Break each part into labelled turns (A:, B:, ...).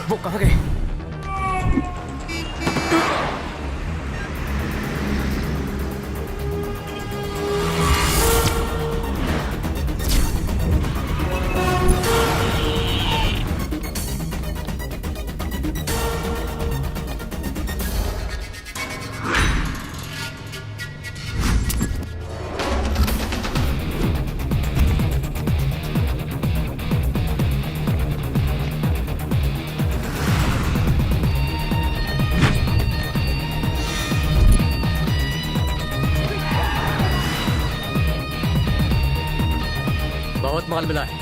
A: वो कहाँ गए? बहुत माल मिला है।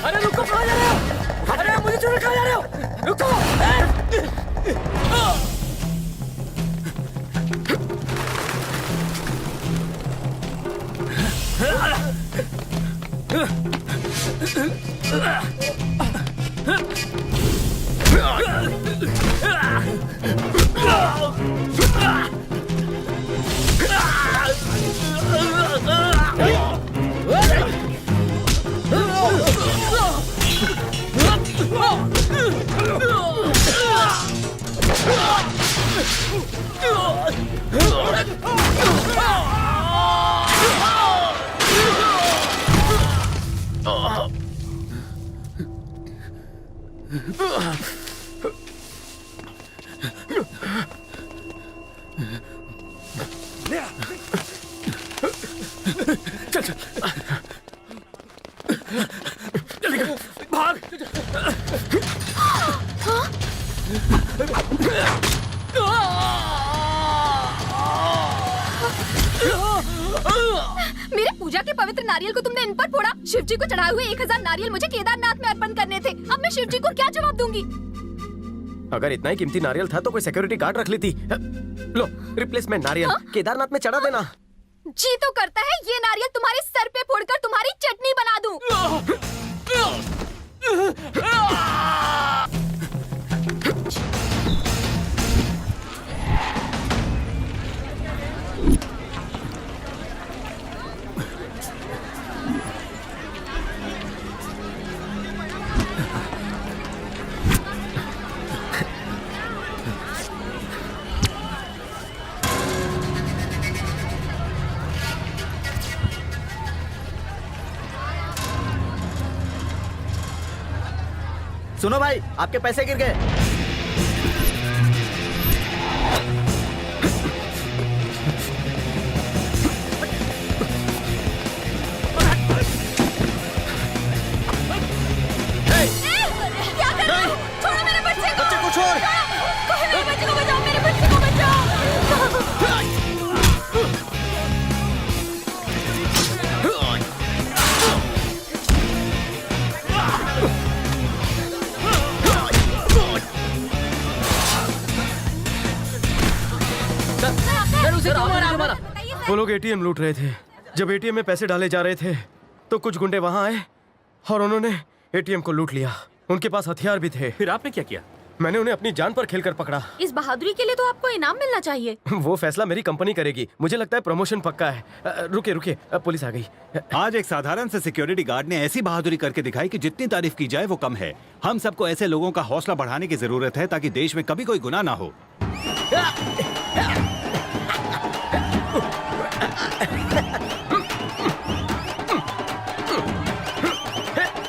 A: अरे रुको, कहाँ जा रहे हो? अरे मुझे छोड़ कहाँ जा रहे हो? रुको! चल चल, जल्दी कर, भाग!
B: मेरे पूजा के पवित्र नारियल को तुमने इन पर फोड़ा। शिव जी को चढ़ाए हुए 1000 नारियल मुझे केदारनाथ में अर्पण करने थे। अब मैं शिव जी को क्या जवाब दूंगी?
A: अगर इतना ही कीमती नारियल था तो कोई सिक्योरिटी गार्ड रख लेती। लो, रिप्लेसमेंट नारियल केदारनाथ में चढ़ा देना।
B: जी तो करता है ये नारियल तुम्हारे सर पे फोड़कर तुम्हारी चटनी बना दूं।
C: सुनो भाई, आपके पैसे गिर गए।
B: क्या कर रहे हो? छोड़ो मेरे बच्चे को।
C: बच्चे को छोड़।
B: कोई मेरे बच्चे को बचाओ, मेरे बच्चे को बचाओ।
A: वो लोग एटीएम लूट रहे थे। जब एटीएम में पैसे डाले जा रहे थे तो कुछ गुंडे वहां आए और उन्होंने एटीएम को लूट लिया। उनके पास हथियार भी थे।
D: फिर आपने क्या किया?
A: मैंने उन्हें अपनी जान पर खेलकर पकड़ा।
B: इस बहादुरी के लिए तो आपको इनाम मिलना चाहिए।
A: वो फैसला मेरी कंपनी करेगी। मुझे लगता है प्रमोशन पक्का है। रुकिए रुकिए, पुलिस आ गई।
E: आज एक साधारण से सिक्योरिटी गार्ड ने ऐसी बहादुरी करके दिखाई कि जितनी तारीफ की जाए वो कम है। हम सबको ऐसे लोगों का हौसला बढ़ाने की जरूरत है ताकि देश में कभी कोई गुनाह ना हो।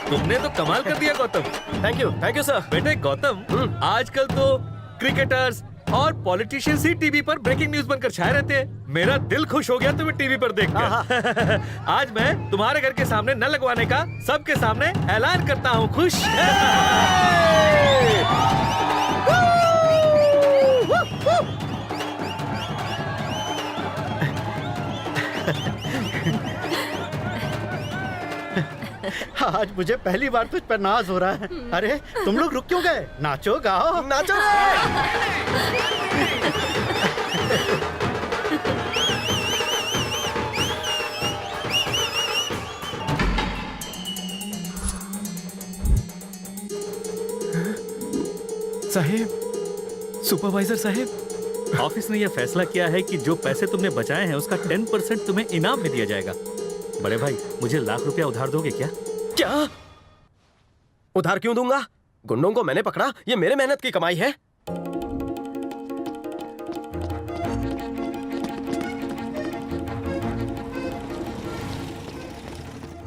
D: तुमने तो कमाल कर दिया गौतम।
A: Thank you sir.
D: बेटे गौतम, आजकल तो क्रिकेटर्स और पॉलिटिशियंस ही टीवी पर ब्रेकिंग न्यूज बनकर छाए रहते हैं। मेरा दिल खुश हो गया तुम्हें टीवी पर देखकर। आज मैं तुम्हारे घर के सामने न लगवाने का सबके सामने ऐलान करता हूँ। खुश?
C: आज मुझे पहली बार तुझ पर नाज हो रहा है। अरे तुम लोग रुक क्यों गए? नाचो गाओ।
A: नाचो रे। साहेब, सुपरवाइजर साहेब,
D: ऑफिस ने यह फैसला किया है कि जो पैसे तुमने बचाए हैं उसका 10% तुम्हें इनाम में दिया जाएगा। बड़े भाई, मुझे ₹1,00,000 उधार दोगे क्या?
A: क्या? उधार क्यों दूंगा? गुंडों को मैंने पकड़ा, ये मेरे मेहनत की कमाई है।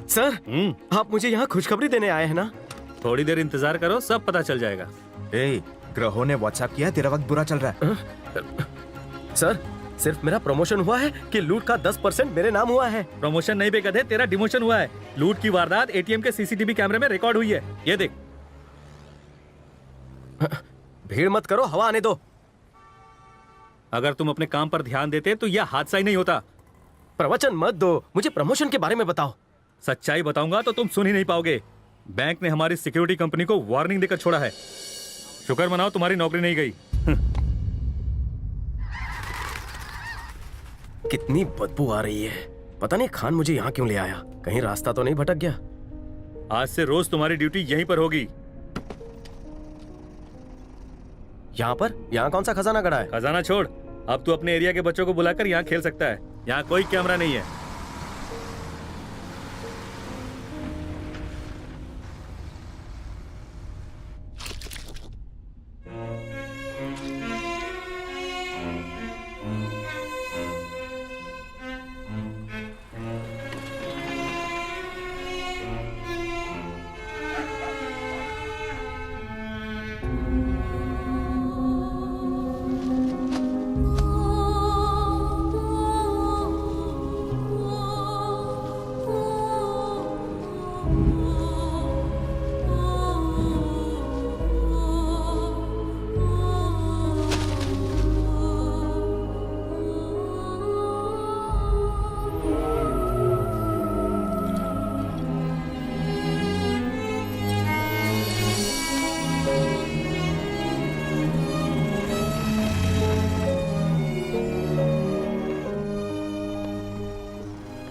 A: सर, आप मुझे यहाँ खुशखबरी देने आए हैं ना?
D: थोड़ी देर इंतजार करो, सब पता चल जाएगा।
F: ग्रहों ने व्हाट्सएप किया, तेरा वक्त बुरा चल रहा है।
A: सर, सिर्फ मेरा प्रमोशन हुआ है कि लूट का 10% मेरे नाम हुआ है।
D: प्रमोशन नहीं पे गधे, तेरा डिमोशन हुआ है। लूट की वारदात एटीएम के सीसीटीवी कैमरे में रिकॉर्ड हुई है। ये देख।
A: भीड़ मत करो, हवा आने दो।
D: अगर तुम अपने काम पर ध्यान देते तो यह हादसा ही नहीं होता।
A: प्रवचन मत दो, मुझे प्रमोशन के बारे में बताओ।
D: सच्चाई बताऊंगा तो तुम सुन ही नहीं पाओगे। बैंक ने हमारी सिक्योरिटी कंपनी को वार्निंग देकर छोड़ा है। शुक्र मनाओ तुम्हारी नौकरी नहीं गई।
A: कितनी बदबू आ रही है। पता नहीं खान मुझे यहाँ क्यों ले आया। कहीं रास्ता तो नहीं भटक गया।
D: आज से रोज तुम्हारी ड्यूटी यहीं पर होगी।
A: यहाँ पर? यहाँ कौन सा खजाना गड़ा है?
D: खजाना छोड़, अब तू अपने एरिया के बच्चों को बुलाकर यहाँ खेल सकता है। यहाँ कोई कैमरा नहीं है।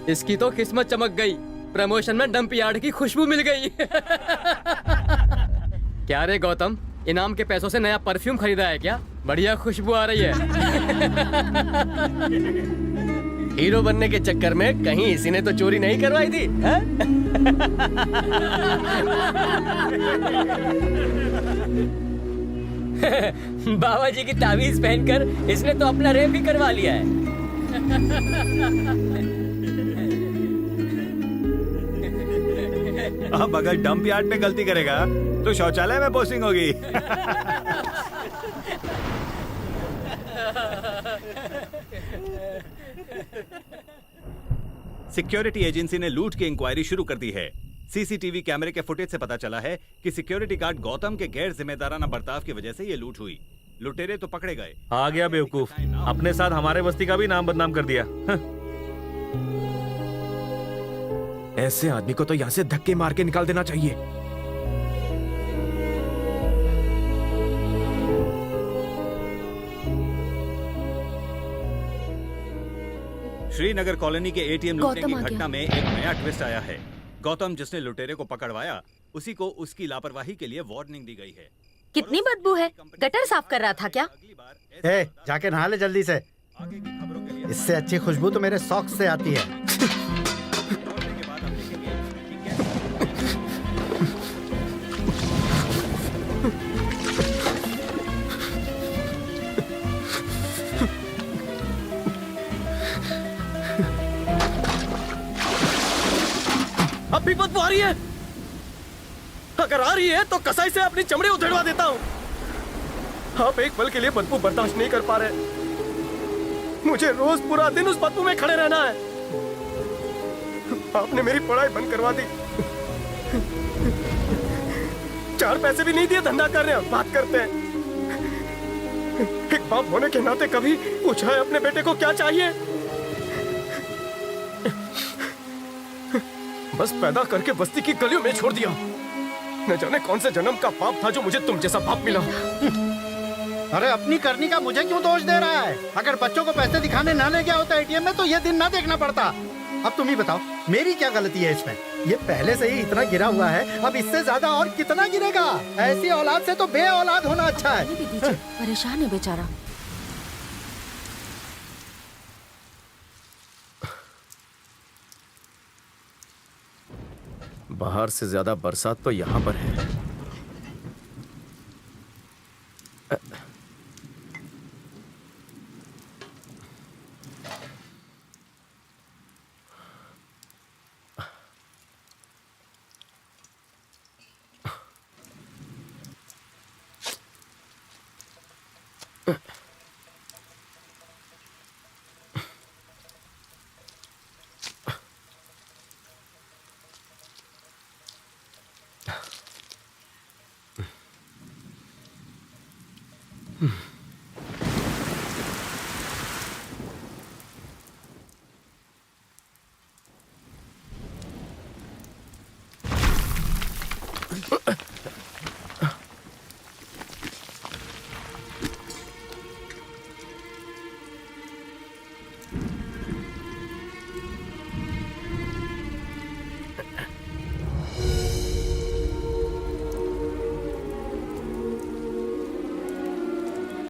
G: इसकी तो किस्मत चमक गई। प्रमोशन में डंप यार्ड की खुशबू मिल गई। क्या रे गौतम, इनाम के पैसों से नया परफ्यूम खरीदा है क्या? बढ़िया खुशबू आ रही है। हीरो बनने के चक्कर में कहीं इसी ने तो चोरी नहीं करवाई थी? बाबा जी की तावीज पहनकर इसने तो अपना रेप भी करवा लिया है।
E: अब अगर डंप यार्ड में गलती करेगा तो शौचालय में पोस्टिंग होगी। सिक्योरिटी एजेंसी ने लूट की इंक्वायरी शुरू कर दी है। सीसीटीवी कैमरे के फुटेज से पता चला है कि सिक्योरिटी गार्ड गौतम के गैर जिम्मेदाराना बर्ताव की वजह से ये लूट हुई। लुटेरे तो पकड़े गए।
D: आ गया बेवकूफ, अपने साथ हमारे बस्ती का भी नाम बदनाम कर दिया।
F: ऐसे आदमी को तो यहाँ से धक्के मार के निकाल देना चाहिए।
E: श्रीनगर कॉलोनी के एटीएम लूटने की
B: गौतम आ गया।
E: घटना में एक नया ट्विस्ट आया है। गौतम जिसने लुटेरे को पकड़वाया, उसी को उसकी लापरवाही के लिए वार्निंग दी गई है।
B: कितनी बदबू है। गटर साफ कर रहा था क्या?
E: अगली बार
C: ए, जाके नहा ले जल्दी से।
E: आगे की खबरों के लिए
C: इससे अच्छी खुशबू तो मेरे सॉक्स से आती है।
E: दौड़ने के बाद आप देखेंगे कि कैसे
A: अब भी बदबू आ रही है। अगर आ रही है तो कसाई से अपनी चमड़ी उधेड़वा देता हूँ। आप एक पल के लिए बदबू बर्दाश्त नहीं कर पा रहे। मुझे रोज पूरा दिन उस बदबू में खड़े रहना है। आपने मेरी पढ़ाई बंद करवा दी। 4 पैसे भी नहीं दिए, धंधा कर रहे हैं, बात करते हैं। एक बाप होने के नाते कभी पूछा है अपने बेटे को क्या चाहिए? बस पैदा करके बस्ती की गलियों में छोड़ दिया। न जाने कौन से जन्म का पाप था जो मुझे तुम जैसा बाप मिला।
C: अरे अपनी करनी का मुझे क्यों दोष दे रहा है? अगर बच्चों को पैसे दिखाने ना ले गया होता एटीएम में तो ये दिन ना देखना पड़ता। अब तुम ही बताओ मेरी क्या गलती है इसमें? ये पहले से ही इतना गिरा हुआ है, अब इससे ज्यादा और कितना गिरेगा? ऐसी औलाद से तो बे औलाद होना अच्छा है।
B: परेशान है बेचारा।
A: बाहर से ज्यादा बरसात तो यहाँ पर है।